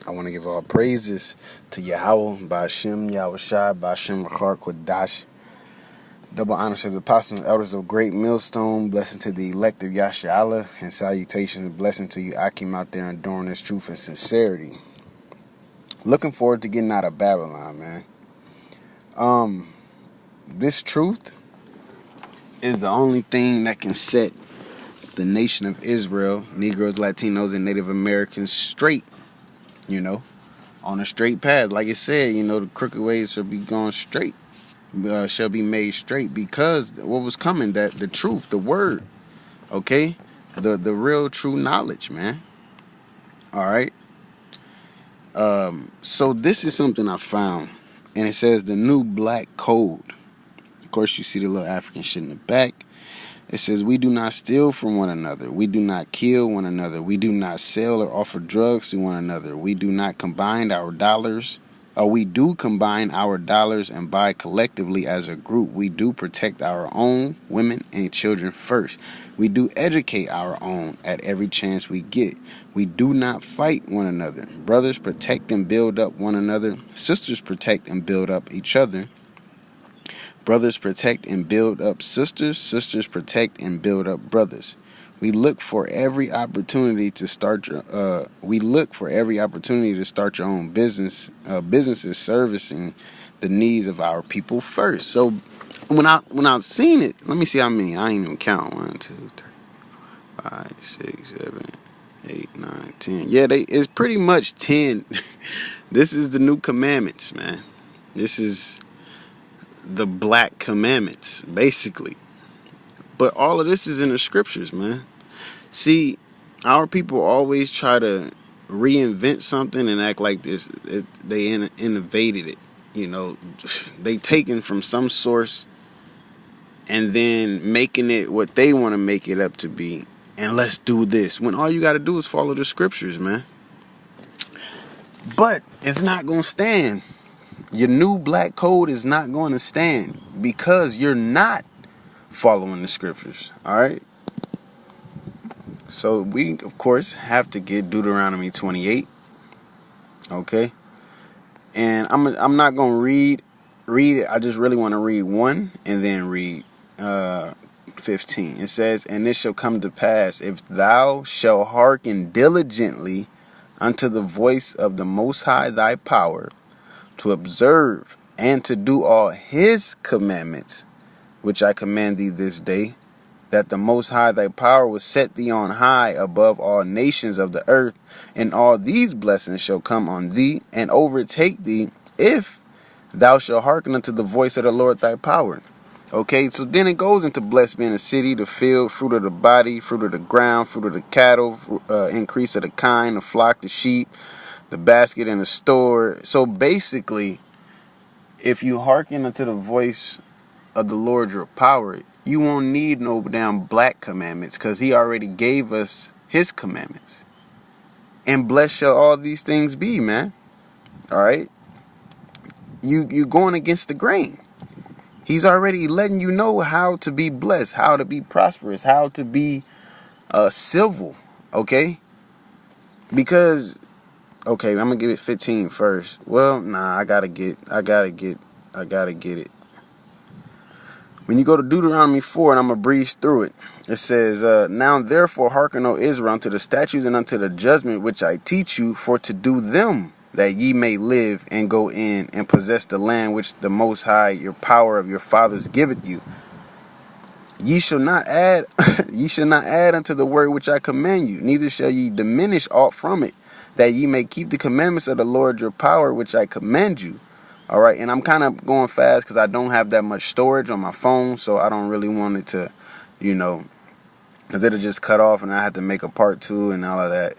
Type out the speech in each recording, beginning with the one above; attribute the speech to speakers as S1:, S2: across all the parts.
S1: I want to give all praises to Yahweh, Ba'ashem, Yahushai, Ba'ashem, Rachar, Kodash. Double honors to the apostles and elders of Great Millstone. Blessing to the elect of Yasha and salutations and blessing to you, Akim, out there enduring this truth and sincerity. Looking forward to getting out of Babylon, man. This truth is the only thing that can set the nation of Israel, Negroes, Latinos, and Native Americans straight, on a straight path. Like it said, the crooked ways shall be gone straight, shall be made straight, because what was coming, that the truth, the word, okay, the real true knowledge, man. All right. So this is something I found, and it says the new black code. Of course, you see the little African shit in the back. It says, we do not steal from one another. We do not kill one another. We do not sell or offer drugs to one another. We do not combine our dollars. We do combine our dollars and buy collectively as a group. We do protect our own women and children first. We do educate our own at every chance we get. We do not fight one another. Brothers protect and build up one another. Sisters protect and build up each other. Brothers protect and build up sisters. Sisters protect and build up brothers. We look for every opportunity to start your. Your own business. Businesses servicing the needs of our people first. So when I seen it, let me see how many. I ain't even count. 1, 2, 3, 5, 6, 7, 8, 9, 10. Yeah, it's pretty much 10. This is the new commandments, man. This is the black commandments, basically. But all of this is in the scriptures, man. See, our people always try to reinvent something and act like they innovated it. They taken from some source and then making it what they want to make it up to be. And let's do this, when all you got to do is follow the scriptures, man. But it's not going to stand. Your new black code is not going to stand because you're not following the scriptures. All right. So we, of course, have to get Deuteronomy 28. Okay. And I'm not going to read it. I just really want to read 1 and then read 15. It says, and it shall come to pass, if thou shalt hearken diligently unto the voice of the Most High thy power, to observe and to do all his commandments, which I command thee this day, that the Most High thy power will set thee on high above all nations of the earth, and all these blessings shall come on thee and overtake thee, if thou shalt hearken unto the voice of the Lord thy power. Okay, so then it goes into blessed being the city, the field, fruit of the body, fruit of the ground, fruit of the cattle, increase of the kind, the flock, the sheep, the basket and the store. So basically, if you hearken unto the voice of the Lord your power, you won't need no damn black commandments, because he already gave us his commandments. And blessed shall all these things be, man. All right. You going against the grain. He's already letting you know how to be blessed, how to be prosperous, how to be civil. Okay. Because, okay, I'm gonna give it 15 first. Well, nah, I gotta get it. When you go to Deuteronomy 4, and I'm gonna breeze through it, it says, now therefore hearken, O Israel, unto the statutes and unto the judgment which I teach you, for to do them, that ye may live and go in and possess the land which the Most High, your power of your fathers, giveth you. Ye shall not add, unto the word which I command you, neither shall ye diminish aught from it, that ye may keep the commandments of the Lord your power, which I command you. All right, and I'm kind of going fast because I don't have that much storage on my phone, so I don't really want it to, because it'll just cut off and I have to make a part 2 and all of that.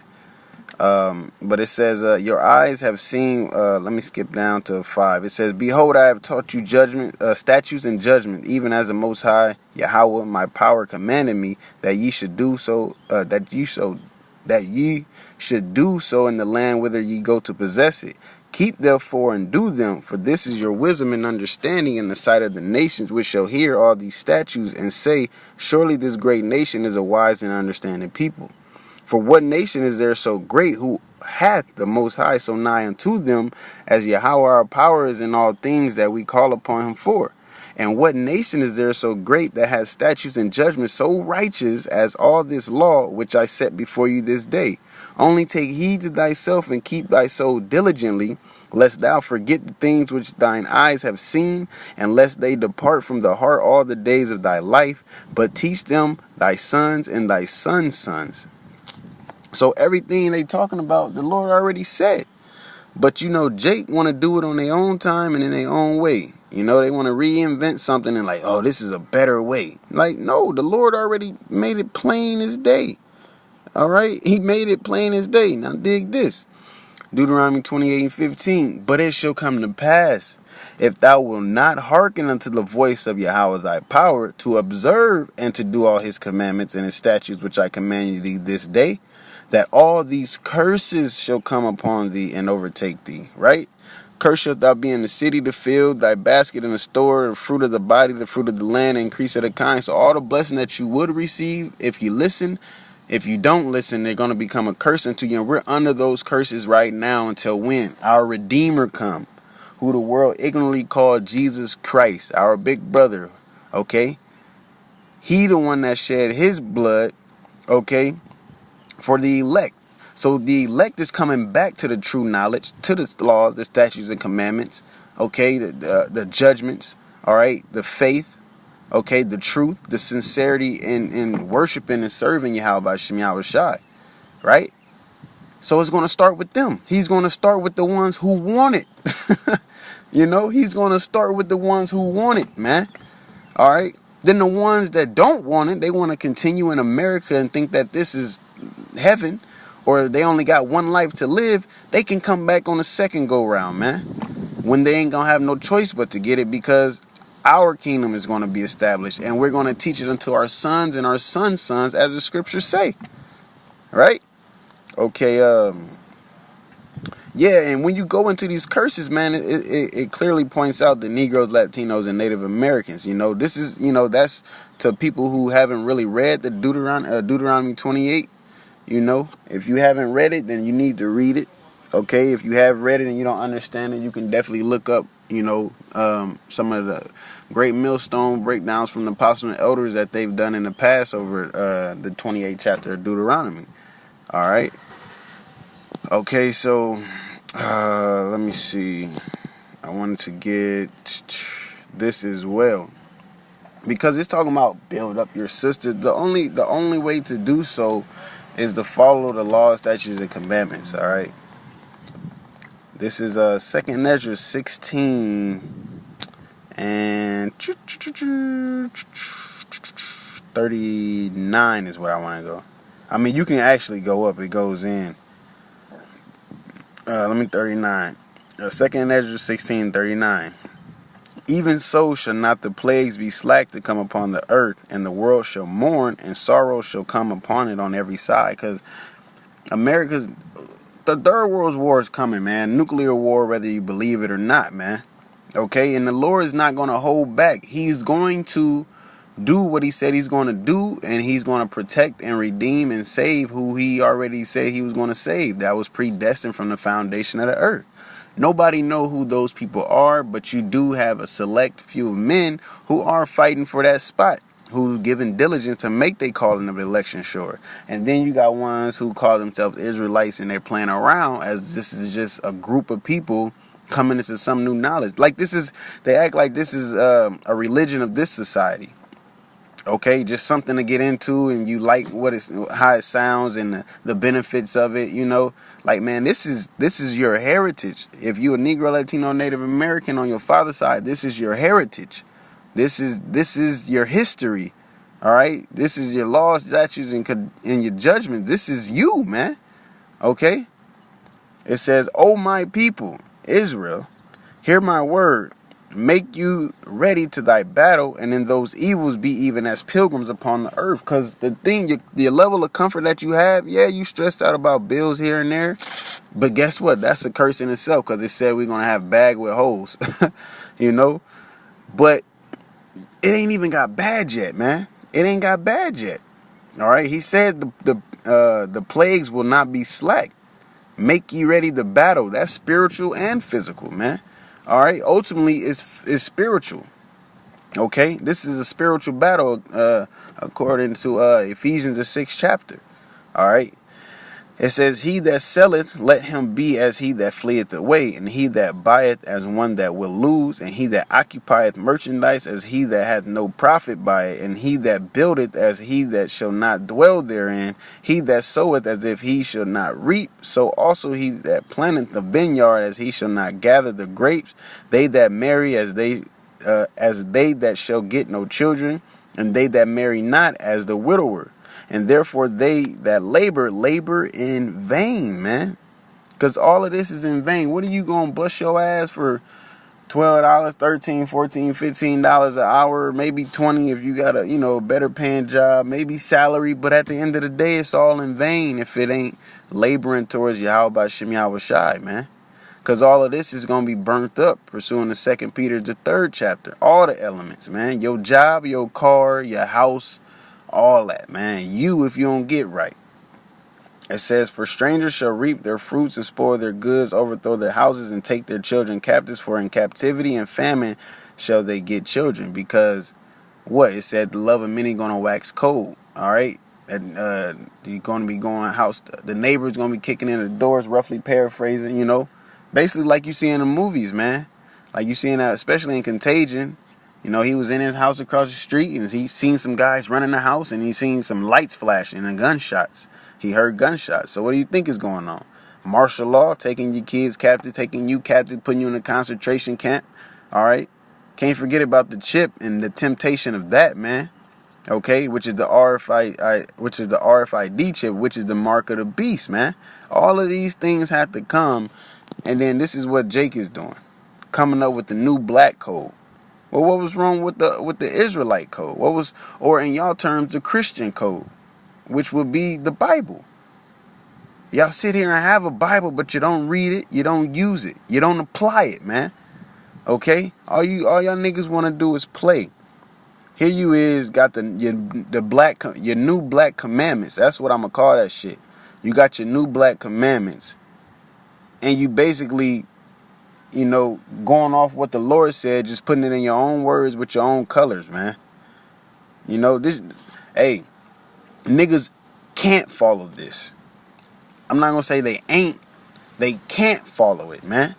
S1: But it says, your eyes have seen, let me skip down to 5. It says, behold, I have taught you statutes and judgment, even as the Most High, Yahweh, my power commanded me, that ye should do so, that ye should do so in the land whither ye go to possess it. Keep therefore and do them, for this is your wisdom and understanding in the sight of the nations, which shall hear all these statutes and say, surely this great nation is a wise and understanding people. For what nation is there so great who hath the Most High so nigh unto them as Yahweh our power is in all things that we call upon him for? And what nation is there so great that has statutes and judgments so righteous as all this law which I set before you this day? Only take heed to thyself and keep thy soul diligently, lest thou forget the things which thine eyes have seen, and lest they depart from the heart all the days of thy life, but teach them thy sons and thy sons' sons. So everything they talking about, the Lord already said. But Jake want to do it on their own time and in their own way. They want to reinvent something and like, oh, this is a better way. Like, no, the Lord already made it plain as day. All right? He made it plain as day. Now dig this. Deuteronomy 28:15. But it shall come to pass, if thou wilt not hearken unto the voice of Yahweh thy power, to observe and to do all his commandments and his statutes which I command thee this day, that all these curses shall come upon thee and overtake thee. Right? Cursed shalt thou be in the city, the field, thy basket in the store, the fruit of the body, the fruit of the land, the increase of the kind. So all the blessing that you would receive if you listen, if you don't listen, they're going to become a curse unto you. And we're under those curses right now until when? Our Redeemer come, who the world ignorantly called Jesus Christ, our big brother, okay? He the one that shed his blood, okay, for the elect. So the elect is coming back to the true knowledge, to the laws, the statutes and commandments, okay, the judgments, all right, the faith, okay, the truth, the sincerity in worshiping and serving Yahweh Shem Yahweh Shai, right? So it's going to start with them. He's going to start with the ones who want it. He's going to start with the ones who want it, man. All right. Then the ones that don't want it, they want to continue in America and think that this is heaven, or they only got one life to live. They can come back on the second go round, man, when they ain't going to have no choice but to get it, because our kingdom is going to be established and we're going to teach it unto our sons and our sons' sons, as the scriptures say. Right? Okay. Yeah, and when you go into these curses, man, it clearly points out the Negroes, Latinos, and Native Americans. This is, that's to people who haven't really read the Deuteronomy 28. If you haven't read it, then you need to read it. Okay, if you have read it and you don't understand it, you can definitely look up, some of the great millstone breakdowns from the apostles and elders that they've done in the past over the 28th chapter of Deuteronomy. All right. Okay, so let me see. I wanted to get this as well, because it's talking about build up your sisters. The only way to do so is to follow the laws, statutes, and commandments. All right. This is 2nd Ezra 16 and 39 is where I want to go. I mean, you can actually go up. It goes in. 39. 2nd Ezra 16:39. Even so shall not the plagues be slack to come upon the earth, and the world shall mourn, and sorrow shall come upon it on every side. Because the third world war is coming, man. Nuclear war, whether you believe it or not, man. Okay, and the Lord is not going to hold back. He's going to do what he said he's going to do, and he's going to protect and redeem and save who he already said he was going to save. That was predestined from the foundation of the earth. Nobody know who those people are, but you do have a select few of men who are fighting for that spot, who's given diligence to make they calling of election sure. And then you got ones who call themselves Israelites, and they're playing around as this is just a group of people coming into some new knowledge. Like they act like this is a religion of this society. Okay, just something to get into, and you like how it sounds and the benefits of it. Like, man, this is your heritage. If you're a Negro, Latino, Native American on your father's side, this is your heritage. This is your history. All right, this is your laws, statutes, and your judgment. This is you, man. Okay, it says, "O my people, Israel, hear my word. Make you ready to thy battle, and in those evils be even as pilgrims upon the earth." Because the level of comfort that you have, yeah, you stressed out about bills here and there, but guess what? That's a curse in itself, because it said we're gonna have bag with holes, But it ain't even got bad yet, man. It ain't got bad yet. All right. He said the plagues will not be slack. Make ye ready to battle. That's spiritual and physical, man. All right. Ultimately, it's spiritual. Okay. This is a spiritual battle, according to Ephesians the 6th chapter. All right. It says, he that selleth, let him be as he that fleeth away, and he that buyeth as one that will lose, and he that occupieth merchandise as he that hath no profit by it, and he that buildeth as he that shall not dwell therein, he that soweth as if he shall not reap, so also he that planteth the vineyard as he shall not gather the grapes. They that marry as they that shall get no children, and they that marry not as the widower. And therefore they that labor in vain, man. Because all of this is in vain. What are you going to bust your ass for $12, $13, $14, $15 an hour, maybe 20 if you got a, better paying job, maybe salary. But at the end of the day, it's all in vain if it ain't laboring towards Yahweh Shem Yahweh Shai, man. Because all of this is going to be burnt up, pursuing the 2 Peter, the 3rd chapter. All the elements, man. Your job, your car, your house, all that, man. You, if you don't get right. It says, for strangers shall reap their fruits and spoil their goods, overthrow their houses and take their children captives. For in captivity and famine shall they get children. Because what? It said the love of many going to wax cold. All right. And you're going to be going house. The neighbor's going to be kicking in the doors, roughly paraphrasing, Basically like you see in the movies, man. Like you see especially in Contagion. He was in his house across the street, and he seen some guys running the house, and he seen some lights flashing and gunshots. He heard gunshots. So what do you think is going on? Martial law, taking your kids captive, taking you captive, putting you in a concentration camp. All right? Can't forget about the chip and the temptation of that, man. Okay? Which is the RFID chip, which is the mark of the beast, man. All of these things have to come, and then this is what Jake is doing. Coming up with the new black code. Well, what was wrong with the Israelite code? Or in y'all terms, the Christian code, which would be the Bible. Y'all sit here and have a Bible, but you don't read it, you don't use it, you don't apply it, man. Okay? All y'all niggas want to do is play. Here you is, got your new black commandments. That's what I'm gonna call that shit. You got your new black commandments, and you basically, going off what the Lord said, just putting it in your own words with your own colors, man. Niggas can't follow this. I'm not going to say they can't follow it, man.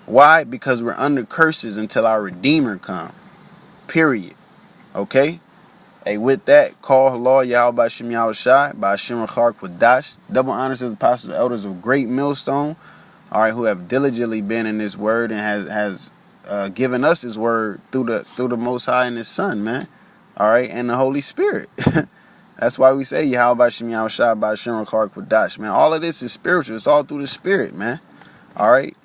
S1: Why? Because we're under curses until our Redeemer come. Period. Okay? Hey, with that, call hello, Yahweh Shem Yahweh Shai, by Shem Rachar Quadash. Double honors to the apostles and elders of Great Millstone. All right, who have diligently been in this word and has given us his word through the Most High and his Son, man. All right, and the Holy Spirit. That's why we say Yahweh Shem Yahweh Shai by Shem Rachar Quadash, man. All of this is spiritual. It's all through the Spirit, man. All right.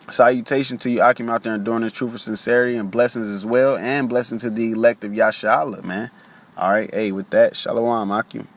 S1: Salutation to you, Akim, out there and doing this truth for sincerity, and blessings as well, and blessing to the elect of Yasha Allah, man. All right. Hey, with that, Shalom, Akim.